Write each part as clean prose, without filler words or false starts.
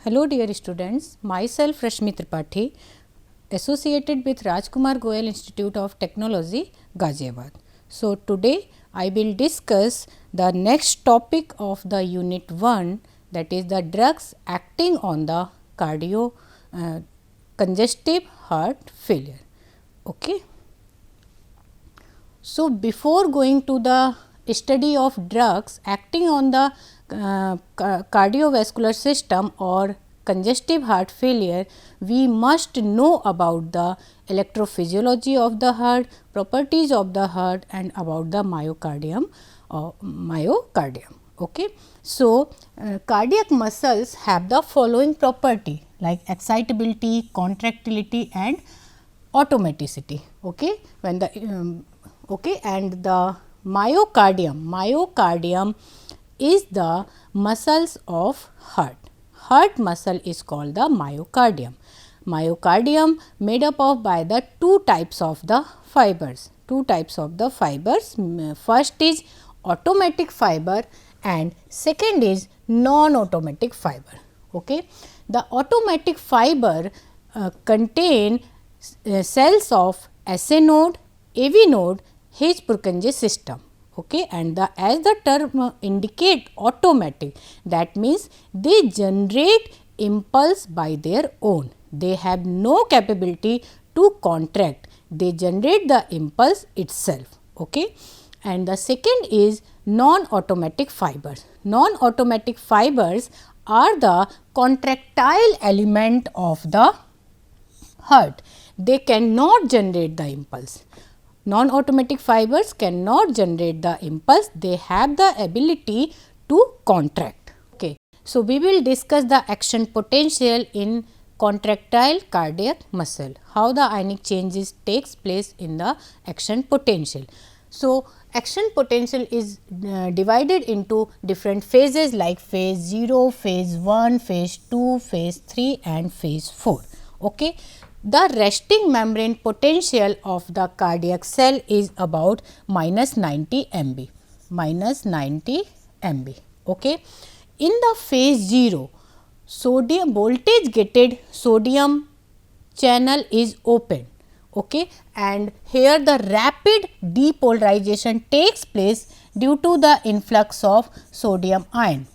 Hello dear students, myself Rashmi Tripathi, associated with Rajkumar Goyal Institute of Technology, Ghaziabad. So today I will discuss the next topic of the unit 1, that is the drugs acting on the congestive heart failure. Okay. So before going to the study of drugs acting on the cardiovascular system or congestive heart failure, we must know about the electrophysiology of the heart, properties of the heart and about the myocardium. Okay. So, cardiac muscles have the following property like excitability, contractility and automaticity. Okay. When the and the myocardium is the muscles of heart. Heart muscle is called the myocardium. Myocardium made up of by the two types of the fibers. First is automatic fiber and second is non-automatic fiber. Okay. The automatic fiber contain cells of SA node, AV node, H-Purkinje system. Okay. And as the term indicate automatic, that means they generate impulse by their own. They have no capability to contract, they generate the impulse itself. Okay. And the second is non-automatic fibers. Non-automatic fibers are the contractile element of the heart. They cannot generate the impulse. Non-automatic fibers cannot generate the impulse, they have the ability to contract. Okay. So, we will discuss the action potential in contractile cardiac muscle, how the ionic changes takes place in the action potential. So, action potential is divided into different phases like phase 0, phase 1, phase 2, phase 3 and phase 4. Okay. The resting membrane potential of the cardiac cell is about minus 90 MB, Okay. In the phase 0, sodium voltage gated sodium channel is open. Okay. And here the rapid depolarization takes place due to the influx of sodium ion.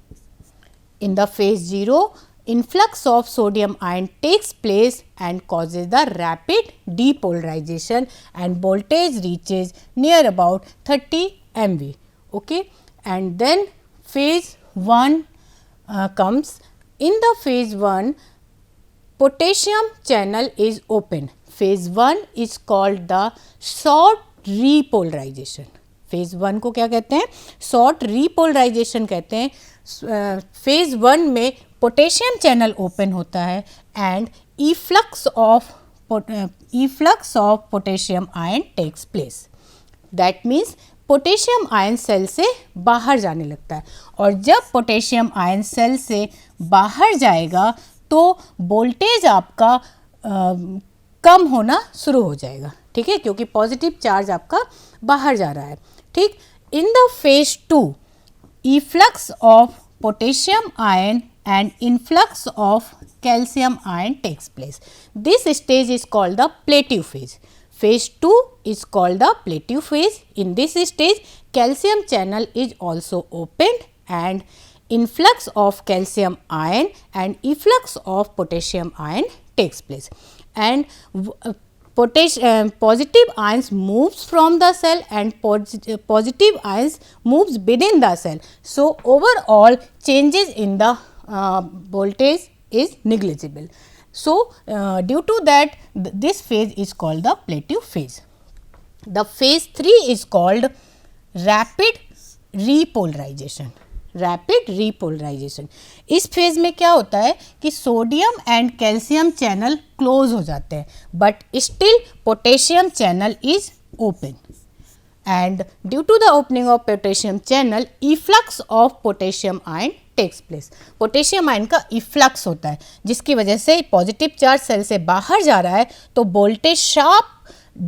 In the phase 0, influx of sodium ion takes place and causes the rapid depolarization and voltage reaches near about 30 MV. Okay. And then phase 1 comes. In the phase 1, potassium channel is open. Phase 1 is called the short repolarization. phase 1 को क्या कहते हैं? short repolarization कहते हैं. phase 1 में potassium channel open होता है and efflux of potassium ion takes place. That means potassium ion cell से बाहर जाने लगता है और जब पोटेशियम आयन सेल से बाहर जाएगा तो वोल्टेज आपका कम होना शुरू हो जाएगा. ठीक है, क्योंकि पॉजिटिव चार्ज आपका बाहर जा रहा है. ठीक. In the phase 2, efflux of potassium ion and influx of calcium ion takes place. This stage is called the plateau phase. Phase 2 is called the plateau phase. In this stage, calcium channel is also opened and influx of calcium ion and efflux of potassium ion takes place. And positive ions moves from the cell and positive ions moves within the cell. So, overall changes in the voltage is negligible. So, due to that this phase is called the plateau phase. The phase 3 is called rapid repolarization. Rapid repolarisation. इस phase में क्या होता है कि sodium and calcium channel close हो जाते हैं but still potassium channel is open and due to the opening of potassium channel efflux of potassium ion takes place. Potassium ion का इफ्लक्स होता है जिसकी वजह से पॉजिटिव चार्ज सेल से बाहर जा रहा है तो वोल्टेज शार्प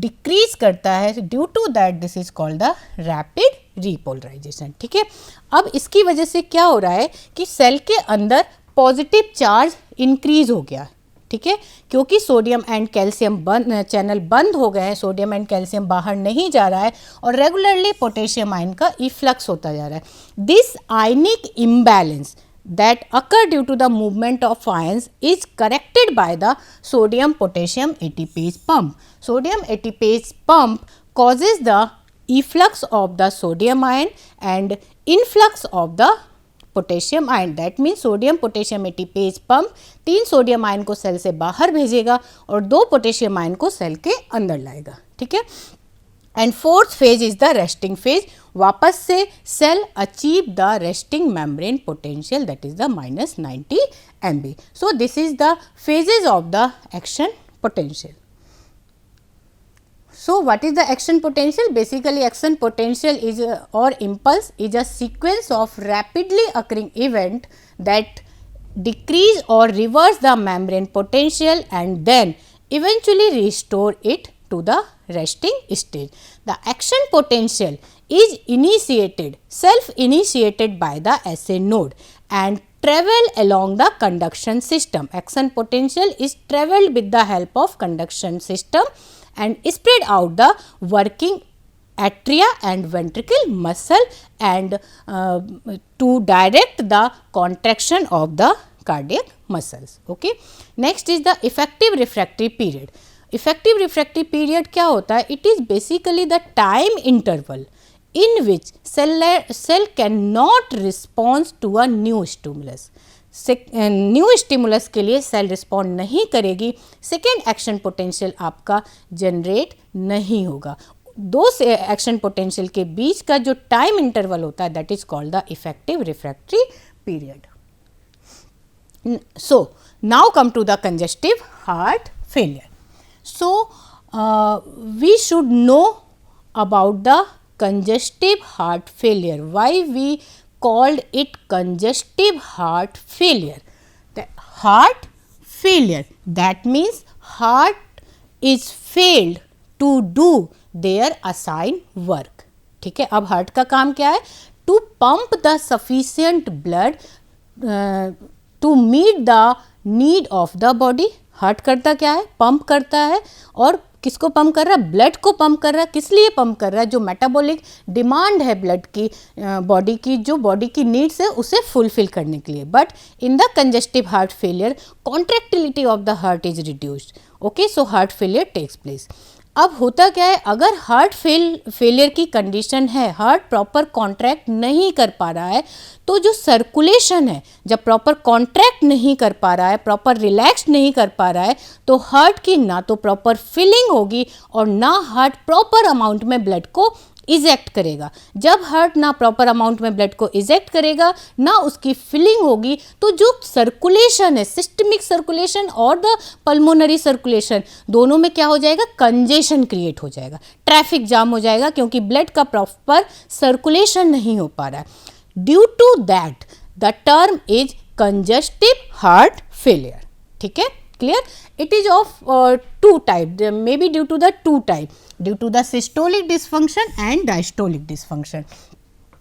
डिक्रीज करता है. Due to that this is called the rapid repolarization. ठीक है. अब इसकी वजह से क्या हो रहा है कि सेल के अंदर पॉजिटिव चार्ज इंक्रीज हो गया, ठीक है, क्योंकि सोडियम एंड कैल्शियम चैनल बंद हो गए हैं, सोडियम एंड कैल्शियम बाहर नहीं जा रहा है और रेगुलरली पोटेशियम आयन का इफ्लक्स होता जा रहा है। This ionic imbalance that occur due to the movement of ions is corrected by the sodium potassium ATPase pump. Sodium ATPase pump causes the efflux of the sodium ion and influx of the potassium ion. That means sodium potassium ATPase pump 3 sodium ion को cell से बाहर भेजेगा और 2 potassium ion को cell के अंदर लाएगा, ठीक है। And fourth phase is the resting phase. वापस से cell achieve the resting membrane potential that is the -90 MB। So this is the phases of the action potential. So, what is the action potential? Basically, action potential is or impulse is a sequence of rapidly occurring event that decrease or reverse the membrane potential and then eventually restore it to the resting stage. The action potential is initiated, self-initiated by the SA node and travel along the conduction system. Action potential is traveled with the help of conduction system and spread out the working atria and ventricle muscle and to direct the contraction of the cardiac muscles. Okay. Next is the effective refractory period. Effective refractory period क्या होता है? It is basically the time interval in which cell cannot respond to a new stimulus. New stimulus के लिए cell respond नहीं करेगी, second action potential आपका generate नहीं होगा। दो से एक्शन पोटेंशियल के बीच का जो टाइम इंटरवल होता है that is called the effective refractory period. So now come to the congestive heart failure. So we should know about the congestive heart failure. Why we called it congestive heart failure? The heart failure, that means heart is failed to do their assigned work. ठीक है, अब heart का काम क्या है? To pump the sufficient blood to meet the need of the body. Heart करता क्या है? पंप करता है। और किसको पंप कर रहा है? ब्लड को पंप कर रहा है। किस लिए पंप कर रहा है? जो मेटाबॉलिक डिमांड है ब्लड की, बॉडी की, जो बॉडी की नीड्स है उसे फुलफिल करने के लिए। But in the congestive heart failure contractility of the heart is reduced. Okay, so heart failure takes place. अब होता क्या है? अगर हार्ट फेलियर की कंडीशन है, हार्ट प्रॉपर कॉन्ट्रैक्ट नहीं कर पा रहा है, तो जो सर्कुलेशन है, जब प्रॉपर कॉन्ट्रैक्ट नहीं कर पा रहा है, प्रॉपर रिलैक्स नहीं कर पा रहा है, तो हार्ट की ना तो प्रॉपर फिलिंग होगी और ना हार्ट प्रॉपर अमाउंट में ब्लड को इजेक्ट करेगा। जब हार्ट ना प्रॉपर अमाउंट में ब्लड को इजेक्ट करेगा, ना उसकी फिलिंग होगी, तो जो सर्कुलेशन है, सिस्टमिक सर्कुलेशन और द पल्मोनरी सर्कुलेशन, दोनों में क्या हो जाएगा? कंजेशन क्रिएट हो जाएगा, ट्रैफिक जाम हो जाएगा, क्योंकि ब्लड का प्रॉपर सर्कुलेशन नहीं हो पा रहा है। Due to that the term is congestive heart failure. ठीक है, clear? It is of two type, maybe due to the two type, due to the systolic dysfunction and diastolic dysfunction.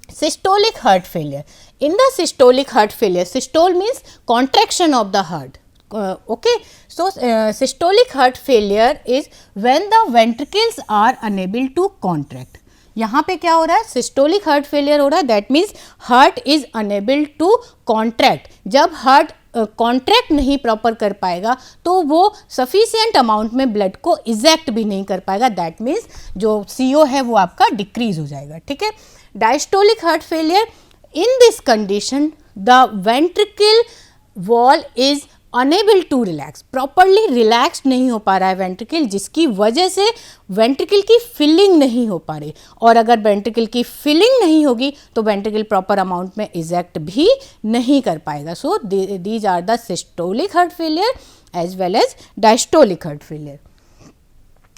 Systolic heart failure. In the systolic heart failure, systole means contraction of the heart. Okay, so systolic heart failure is when the ventricles are unable to contract. यहाँ पे क्या हो रहा है? Systolic heart failure हो रहा है, that means heart is unable to contract. जब हार्ट कॉन्ट्रैक्ट नहीं प्रॉपर कर पाएगा तो वो सफिशिएंट अमाउंट में ब्लड को इजेक्ट भी नहीं कर पाएगा, दैट मीन्स जो CO है वो आपका डिक्रीज हो जाएगा। ठीक है, diastolic heart failure, in this condition the ventricle wall is unable to relax, properly relax नहीं हो पा रहा है वेंट्रिकल, जिसकी वजह से वेंट्रिकल की फिलिंग नहीं हो पा रही, और अगर वेंट्रिकल की फिलिंग नहीं होगी तो वेंट्रिकल प्रॉपर अमाउंट में इजेक्ट भी नहीं कर पाएगा। So these are the systolic heart failure as well as diastolic heart failure.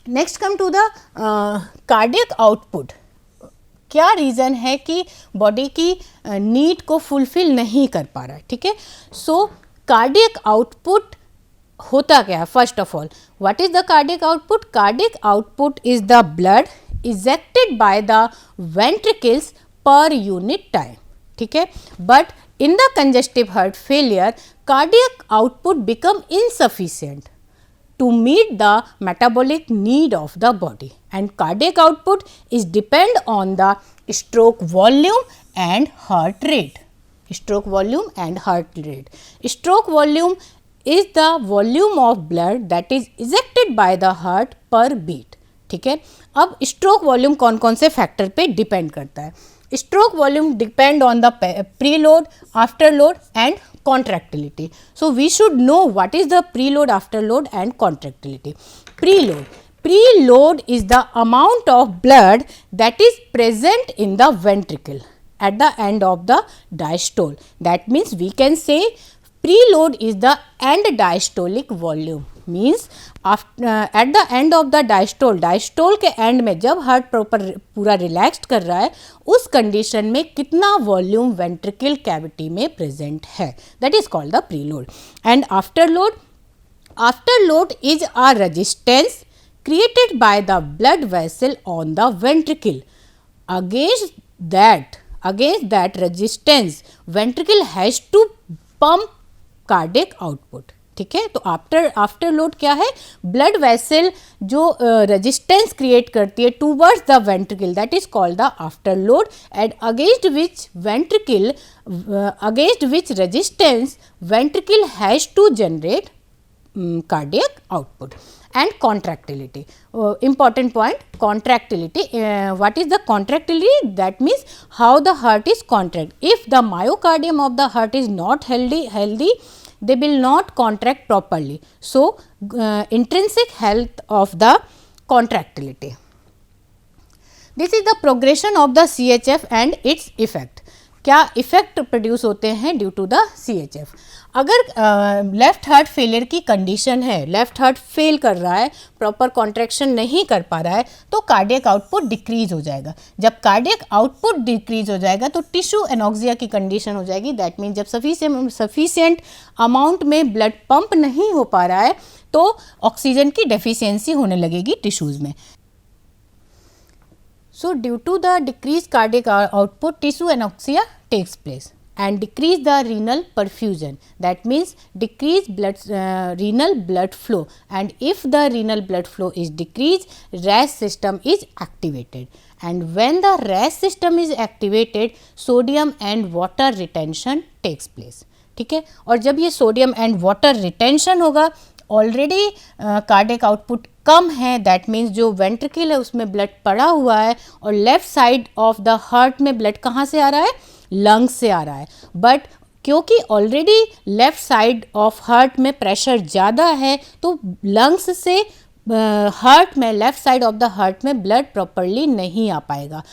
Next come to the cardiac output. क्या रीज़न है कि बॉडी की नीड को फुलफिल नहीं कर पा रहा है? ठीक है, सो कार्डियक आउटपुट होता क्या है? First of all, what is the cardiac output? Cardiac output is the blood ejected by the ventricles per unit time. ठीक है, but In the congestive heart failure, cardiac output become insufficient to meet the metabolic need of the body, and cardiac output is depend on the stroke volume and heart rate. Stroke volume and heart rate. Stroke volume is the volume of blood that is ejected by the heart per beat. ठीक है, अब stroke volume कौन कौन से factor पे depend करता है? Stroke volume depend on the preload, afterload and contractility. So, we should know what is the preload, afterload and contractility. Preload is the amount of blood that is present in the ventricle at the end of the diastole. That means we can say preload is the end diastolic volume. Means at the end of the diastole के and में जब heart पूरा relaxed कर रहा है उस condition में कितना वॉल्यूम वेंट्रिकल कैविटी में प्रेजेंट है, that is called the preload. And afterload is a resistance created by the blood vessel on the ventricle. Against that resistance ventricle has to pump cardiac output. ठीक है, तो after load क्या है? Blood vessel जो resistance create करती है towards the ventricle, that is called the after load. And against which resistance ventricle has to generate cardiac output. And contractility, important point, contractility. What is the contractility? That means how the heart is contract. If the myocardium of the heart is not healthy, they will not contract properly. So, intrinsic health of the contractility. This is the progression of the CHF and its effect. क्या effect produce होते हैं due to the CHF? अगर left heart failure की condition है, left heart fail कर रहा है, proper contraction नहीं कर पा रहा है, तो कार्डियक आउटपुट डिक्रीज हो जाएगा. जब कार्डियक आउटपुट डिक्रीज हो जाएगा तो टिश्यू एनॉक्सिया की कंडीशन हो जाएगी. दैट मीन्स जब सफिशिएंट अमाउंट में ब्लड पंप नहीं हो पा रहा है तो ऑक्सीजन की डेफिशिएंसी होने लगेगी टिश्यूज़ में. So, due to the decreased cardiac output, tissue anoxia takes place and decrease the renal perfusion. That means decrease renal blood flow, and if the renal blood flow is decreased, RAS system is activated, and when the RAS system is activated, sodium and water retention takes place. ठीक है, और जब ये sodium and water retention होगा, already cardiac output कम है, that means जो ventricle है उसमें ब्लड पड़ा हुआ है और left side of the heart में ब्लड कहाँ से आ रहा है? लंग्स से आ रहा है. बट क्योंकि already left side of heart में प्रेशर ज़्यादा है तो लंग्स से हार्ट में, left side of the heart में ब्लड प्रॉपरली नहीं आ पाएगा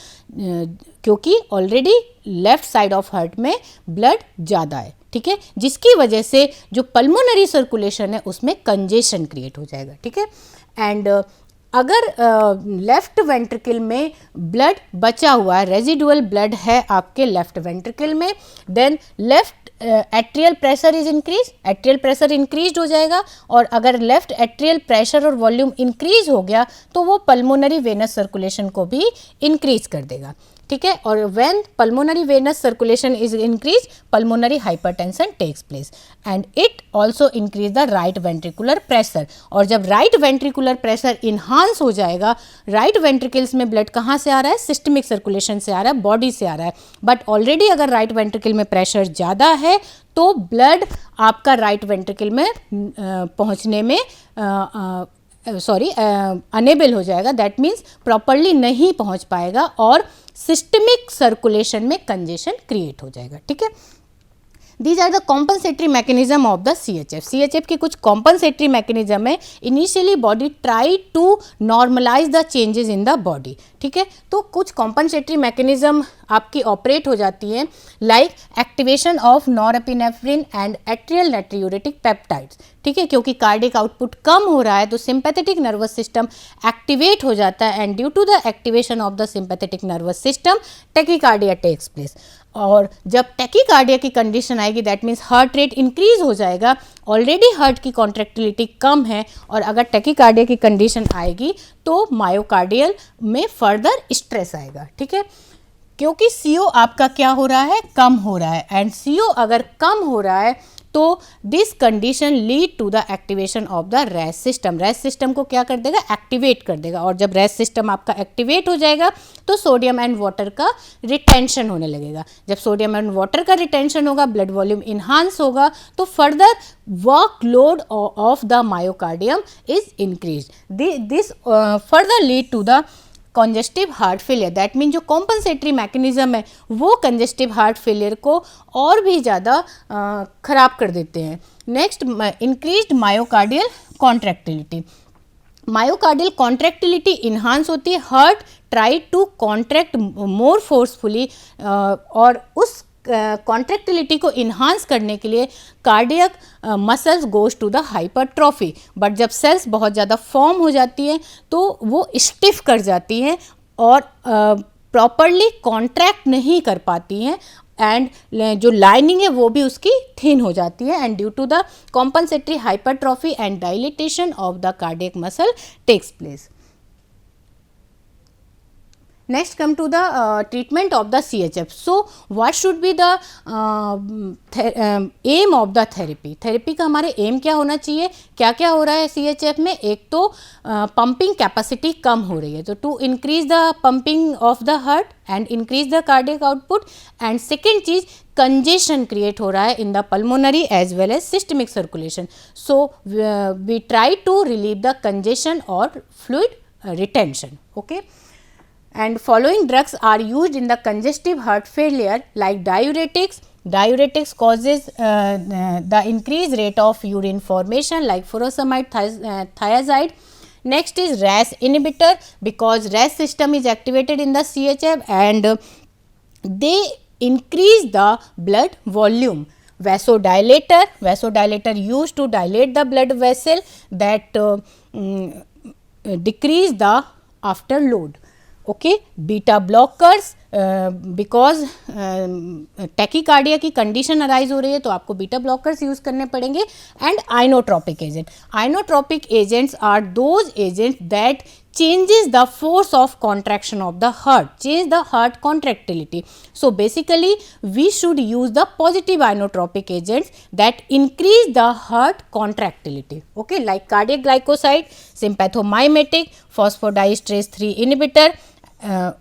क्योंकि already left side of heart में ब्लड ज़्यादा है. ठीक है, जिसकी वजह से जो पल्मोनरी सर्कुलेशन है उसमें कंजेशन क्रिएट हो जाएगा. ठीक है, एंड अगर लेफ्ट वेंट्रिकल में ब्लड बचा हुआ है, रेजिडुअल ब्लड है आपके लेफ्ट वेंट्रिकल में, then left atrial pressure is increase, atrial pressure increase हो जाएगा, और अगर लेफ्ट एट्रियल प्रेशर और वॉल्यूम इंक्रीज हो गया तो वो पल्मोनरी वेनस सर्कुलेशन को भी इंक्रीज कर देगा. ठीक है, और when pulmonary venous circulation is increase, pulmonary hypertension takes place and it also increase the right ventricular pressure. और जब राइट वेंट्रिकुलर प्रेशर इन्हांस हो जाएगा, राइट वेंट्रिकल्स में ब्लड कहाँ से आ रहा है? सिस्टमिक सर्कुलेशन से आ रहा है, बॉडी से आ रहा है. बट ऑलरेडी अगर राइट वेंट्रिकल में प्रेशर ज़्यादा है तो ब्लड आपका राइट वेंट्रिकल में पहुँचने में अनेबल हो जाएगा. दैट मीन्स प्रॉपरली नहीं पहुंच पाएगा और सिस्टमिक सर्कुलेशन में कंजेशन क्रिएट हो जाएगा. ठीक है, these are the compensatory mechanism of the CHF. CHF के कुछ कॉम्पनसेटरी मैकेनिज्म है. Initially body try to normalize the changes in the body. ठीक है, तो कुछ कॉम्पनसेटरी मैकेनिज्म आपकी ऑपरेट हो जाती हैं, like activation of norepinephrine and atrial natriuretic peptides. ठीक है, क्योंकि कार्डियक आउटपुट कम हो रहा है तो सिंपैथेटिक नर्वस सिस्टम एक्टिवेट हो जाता है, and due to the activation of the sympathetic nervous system tachycardia takes place. और जब टैकीकार्डिया की कंडीशन आएगी, that means heart rate increase हो जाएगा. ऑलरेडी हार्ट की कॉन्ट्रैक्टिलिटी कम है और अगर टैकीकार्डिया की कंडीशन आएगी तो मायोकार्डियल में फर्दर स्ट्रेस आएगा. ठीक है, क्योंकि CO आपका क्या हो रहा है, कम हो रहा है, एंड CO अगर कम हो रहा है तो this condition lead to the activation of the rest system. Rest system को क्या कर देगा, एक्टिवेट कर देगा, और जब रेस्ट सिस्टम आपका एक्टिवेट हो जाएगा तो सोडियम एंड वाटर का रिटेंशन होने लगेगा। जब सोडियम एंड वाटर का रिटेंशन होगा, ब्लड वॉल्यूम इन्हांस होगा, तो further workload of the myocardium is increase. This further lead to the congestive heart failure. That mean जो कॉम्पनसेटरी मैकेनिज्म है वो कंजेस्टिव हार्ट फेलियर को और भी ज़्यादा खराब कर देते हैं। Next, increased myocardial contractility. Myocardial contractility enhance होती है, heart try to contract more forcefully, और उस कॉन्ट्रैक्टिलिटी को इन्हांस करने के लिए cardiac muscles goes to the hypertrophy. But जब सेल्स बहुत ज़्यादा फॉर्म हो जाती हैं तो वो स्टिफ कर जाती हैं और प्रॉपरली कॉन्ट्रैक्ट नहीं कर पाती हैं, एंड जो लाइनिंग है वो भी उसकी थिन हो जाती है, and due to the compensatory hypertrophy and dilatation of the cardiac muscle takes place. Next, come to the treatment of the CHF. So, what should be the aim of the therapy? Therapy का हमारे aim क्या होना चाहिए, क्या क्या हो रहा है CHF में? एक तो pumping capacity कम हो रही है, तो to increase the pumping of the heart and increase the cardiac output, and second cheese congestion create हो रहा है in the pulmonary as well as systemic circulation. So, we try to relieve the congestion or fluid retention. Okay. And following drugs are used in the congestive heart failure, like diuretics. Diuretics causes the increased rate of urine formation, like furosemide, thiazide. Next is RAS inhibitor, because RAS system is activated in the CHF and they increase the blood volume. Vasodilator used to dilate the blood vessel that decrease the afterload. Okay, beta blockers, because tachycardia की condition arise हो रही है तो आपको beta blockers use करने पड़ेंगे, and inotropic agent. Inotropic agents are those agents that changes the force of contraction of the heart, change the heart contractility. So basically we should use the positive inotropic agents that increase the heart contractility, okay, like cardiac glycoside, sympathomimetic, phosphodiesterase 3 inhibitor,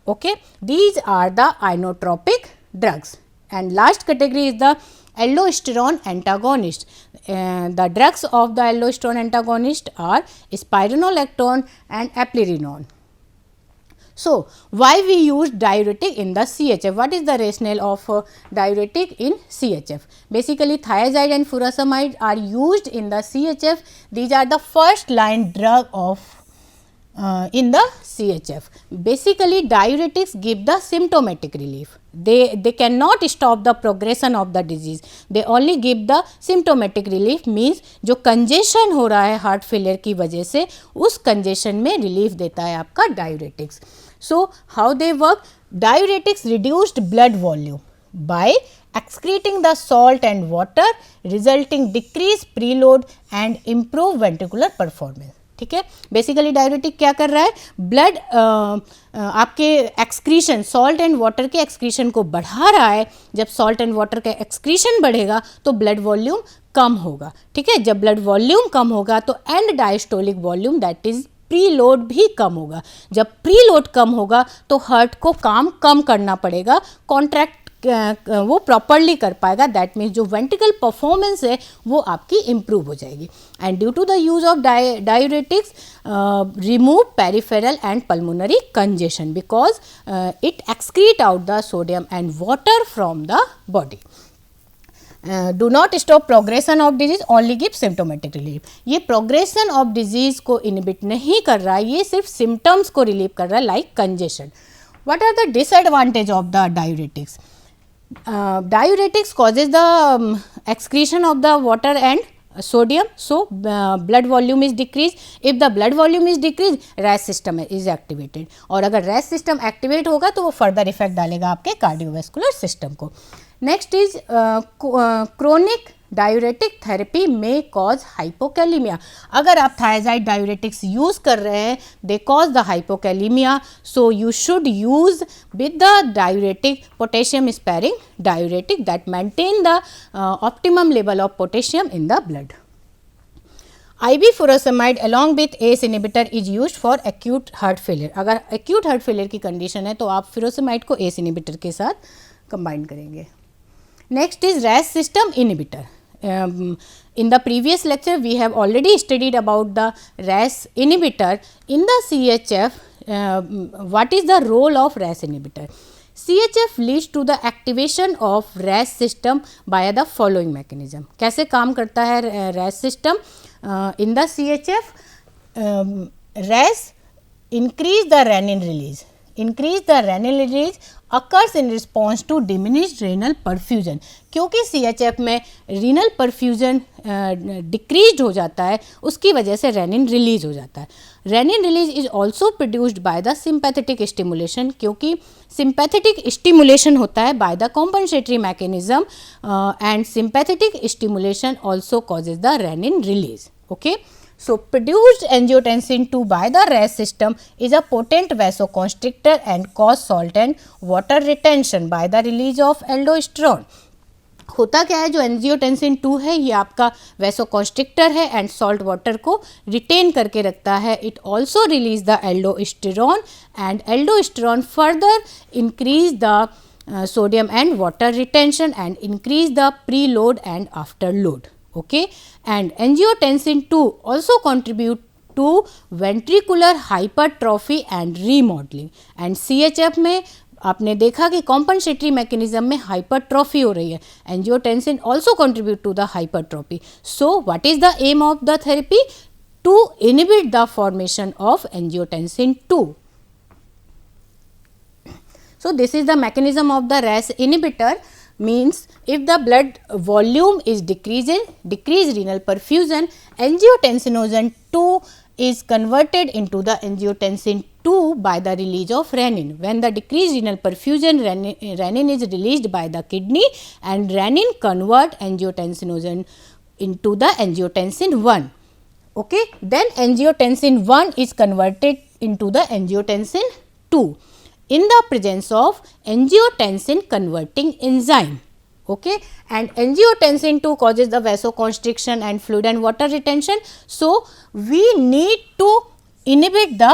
okay, these are the inotropic drugs. And last category is the aldosterone antagonist. The drugs of the aldosterone antagonist are spironolactone and eplerenone. So, why we use diuretic in the CHF? What is the rationale of diuretic in CHF? Basically, thiazide and furosemide are used in the CHF. These are the first line drug of in the CHF. Basically, diuretics give the symptomatic relief. They cannot stop the progression of the disease. They only give the symptomatic relief, means जो congestion हो रहा है heart failure की वजह से, उस congestion में relief देता है आपका diuretics. So, how they work? Diuretics reduced blood volume by excreting the salt and water, resulting decreased preload and improve ventricular performance. ठीक है, बेसिकली डाययूरेटिक क्या कर रहा है, ब्लड आपके एक्सक्रीशन, सॉल्ट एंड वाटर के एक्सक्रीशन को बढ़ा रहा है। जब सॉल्ट एंड वाटर का एक्सक्रीशन बढ़ेगा तो ब्लड वॉल्यूम कम होगा। ठीक है, जब ब्लड वॉल्यूम कम होगा तो and diastolic volume, that is preload, भी कम होगा। जब प्रीलोड कम होगा तो हार्ट को काम कम करना पड़ेगा, कॉन्ट्रैक्ट वो प्रॉपरली कर पाएगा। दैट मीन्स जो वेंट्रिकल परफॉर्मेंस है वो आपकी इम्प्रूव हो जाएगी। And due to the use of diuretics remove peripheral and pulmonary congestion, because it excrete out the sodium and water from the body. Do not stop progression of disease, only give symptomatic relief. ये progression of disease को inhibit नहीं कर रहा है, ये सिर्फ symptoms को relieve कर रहा है, like congestion. What are the disadvantage of the diuretics? Diuretics causes the excretion of the water and sodium, so blood volume is decreased. If the blood volume is decreased, RAS system is activated, और अगर RAS system activate होगा तो वो further effect डालेगा आपके cardiovascular system को। Next is chronic diuretic therapy में cause hypokalaemia. अगर आप थायराइड डायूरेटिक्स यूज़ कर रहे हैं, they cause the hypokalaemia, so you should use with the diuretic potassium sparing diuretic that maintain the optimum level of potassium in the blood. IV furosemide along with ACE inhibitor is used for acute heart failure। अगर acute heart failure की condition है तो आप furosemide को ACE inhibitor के साथ combine करेंगे। Next is RAS system inhibitor। In the previous lecture we have already studied about the RAS inhibitor in the CHF। what is the role of RAS inhibitor? CHF leads to the activation of RAS system via the following mechanism। कैसे काम करता है RAS system? In the CHF, RAS increase the renin release. Increase the renin release occurs in response to diminished renal perfusion। क्योंकि CHF में renal perfusion decreased हो जाता है, उसकी वजह से renin release हो जाता है। Renin release is also produced by the sympathetic stimulation। क्योंकि sympathetic stimulation होता है by the compensatory mechanism and sympathetic stimulation also causes the renin release। Okay, so produced angiotensin 2 by the RAS system is a potent vasoconstrictor and cause salt and water retention by the release of aldosterone। होता क्या है, जो angiotensin 2 है ये आपका vasoconstrictor है and salt water को retain करके रखता है। It also release the aldosterone and aldosterone further increase the sodium and water retention and increase the pre load and after load. Okay, and angiotensin 2 also contribute to ventricular hypertrophy and remodeling। and CHF में आपने देखा कि compensatory mechanism में hypertrophy हो रही है। angiotensin also contribute to the hypertrophy। so what is the aim of the therapy? To inhibit the formation of angiotensin 2। so this is the mechanism of the RAS inhibitor। means if the blood volume is decreased renal perfusion, angiotensinogen 2 is converted into the angiotensin 2 by the release of renin। when the decreased renal perfusion, renin is released by the kidney and renin convert angiotensinogen into the angiotensin 1। okay, then angiotensin 1 is converted into the angiotensin 2 in the presence of angiotensin converting enzyme। okay, and angiotensin 2 causes the vasoconstriction and fluid and water retention। so we need to inhibit the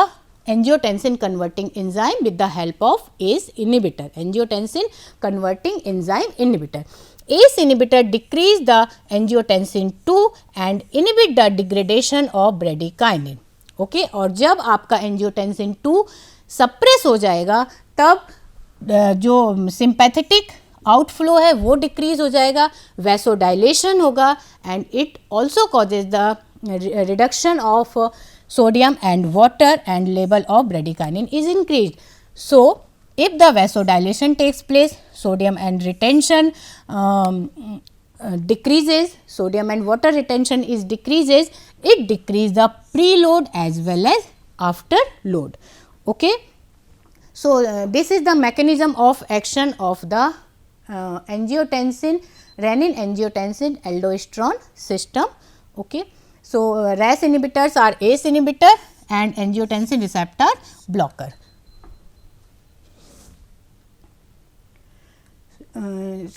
angiotensin converting enzyme with the help of ACE inhibitor, angiotensin converting enzyme inhibitor। ACE inhibitor decrease the angiotensin 2 and inhibit the degradation of bradykinin। okay, और जब आपका angiotensin 2 suppress हो जाएगा तब जो sympathetic outflow है वो decrease हो जाएगा, वैसोडाइलेशन होगा and it also causes the reduction of sodium and water and level of bradykinin is increased। so if the vasodilation takes place, sodium and retention decreases, sodium and water retention is decreases, it decrease the preload as well as after load। okay, so this is the mechanism of action of the angiotensin renin angiotensin aldosterone system। okay, so RAS inhibitors are ACE inhibitor and angiotensin receptor blocker।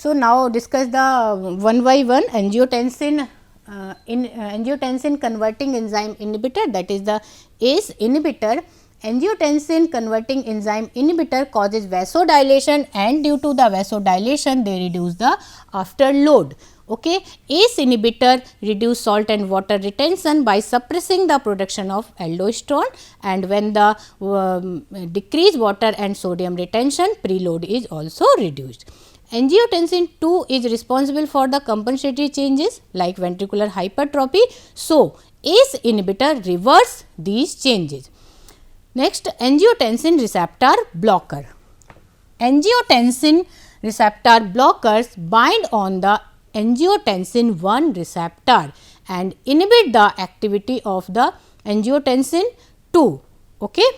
so now discuss the one by one angiotensin angiotensin converting enzyme inhibitor, that is the ACE inhibitor। angiotensin converting enzyme inhibitor causes vasodilation and due to the vasodilation they reduce the after load। okay, ACE inhibitor reduce salt and water retention by suppressing the production of aldosterone and when the decrease water and sodium retention, preload is also reduced। angiotensin 2 is responsible for the compensatory changes like ventricular hypertrophy, so ACE inhibitor reverse these changes। next, angiotensin receptor blocker। angiotensin receptor blockers bind on the angiotensin 1 receptor and inhibit the activity of the angiotensin 2। okay,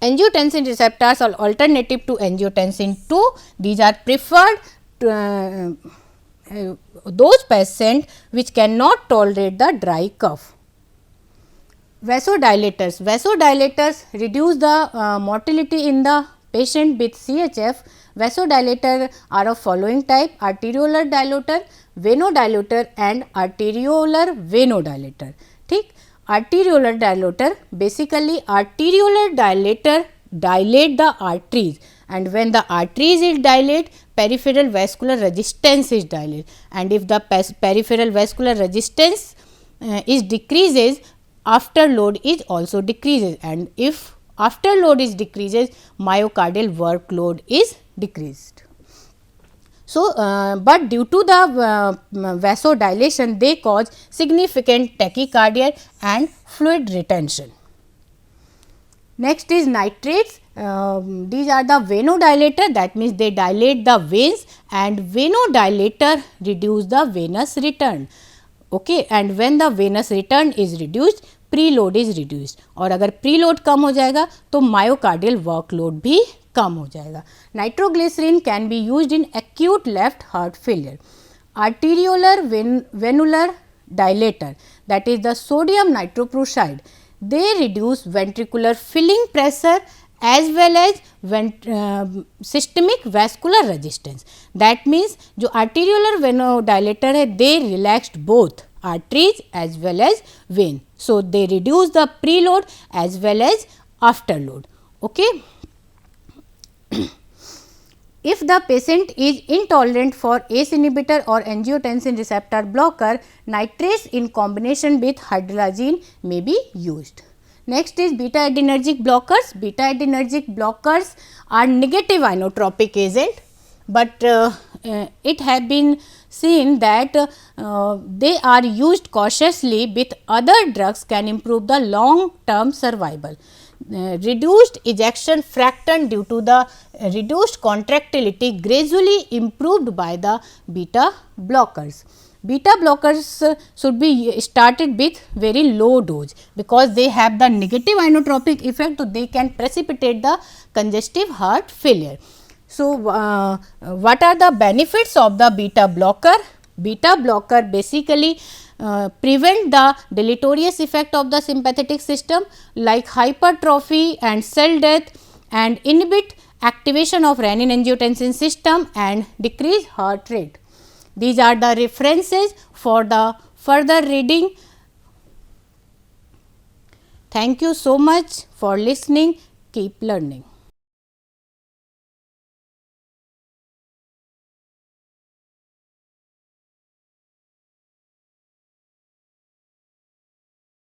angiotensin receptors are alternative to angiotensin 2, these are preferred those patients which cannot tolerate the dry cough. Vasodilators. Vasodilators reduce the motility in the patient with CHF. Vasodilators are of following type: arteriolar dilator, venodilator and arteriolar venodilator. ठीक, arteriolar dilator, basically arteriolar dilator dilate the arteries, and when the arteries is dilate, peripheral vascular resistance is dilate, and if the peripheral vascular resistance is decreases, afterload is also decreases, and if afterload is decreases, myocardial workload is decreased. So, but due to the vasodilation, they cause significant tachycardia and fluid retention. Next is nitrates. These are the venodilator, that means they dilate the veins, and venodilator reduce the venous return. Okay, and when the venous return is reduced, preload is reduced, और अगर preload कम हो जाएगा तो myocardial workload भी कम हो जाएगा. Nitroglycerin can be used in acute left heart failure. Arteriolar venular dilator, that is the sodium nitroprusside, they reduce ventricular filling pressure as well as systemic vascular resistance. That means जो arteriolar venodilator है, they relaxed both arteries as well as vein. So, they reduce the preload as well as afterload. Okay. If the patient is intolerant for ACE inhibitor or angiotensin receptor blocker, nitrates in combination with hydralazine may be used. Next is beta adrenergic blockers. Beta adrenergic blockers are negative inotropic agent, but it has been seen that they are used cautiously with other drugs can improve the long term survival. Reduced ejection fraction due to the reduced contractility gradually improved by the beta blockers. Beta blockers should be started with very low dose, because they have the negative inotropic effect, so they can precipitate the congestive heart failure. So, what are the benefits of the beta blocker? Beta blocker basically prevent the deleterious effect of the sympathetic system like hypertrophy and cell death, and inhibit activation of renin angiotensin system and decrease heart rate. These are the references for the further reading. Thank you so much for listening. Keep learning.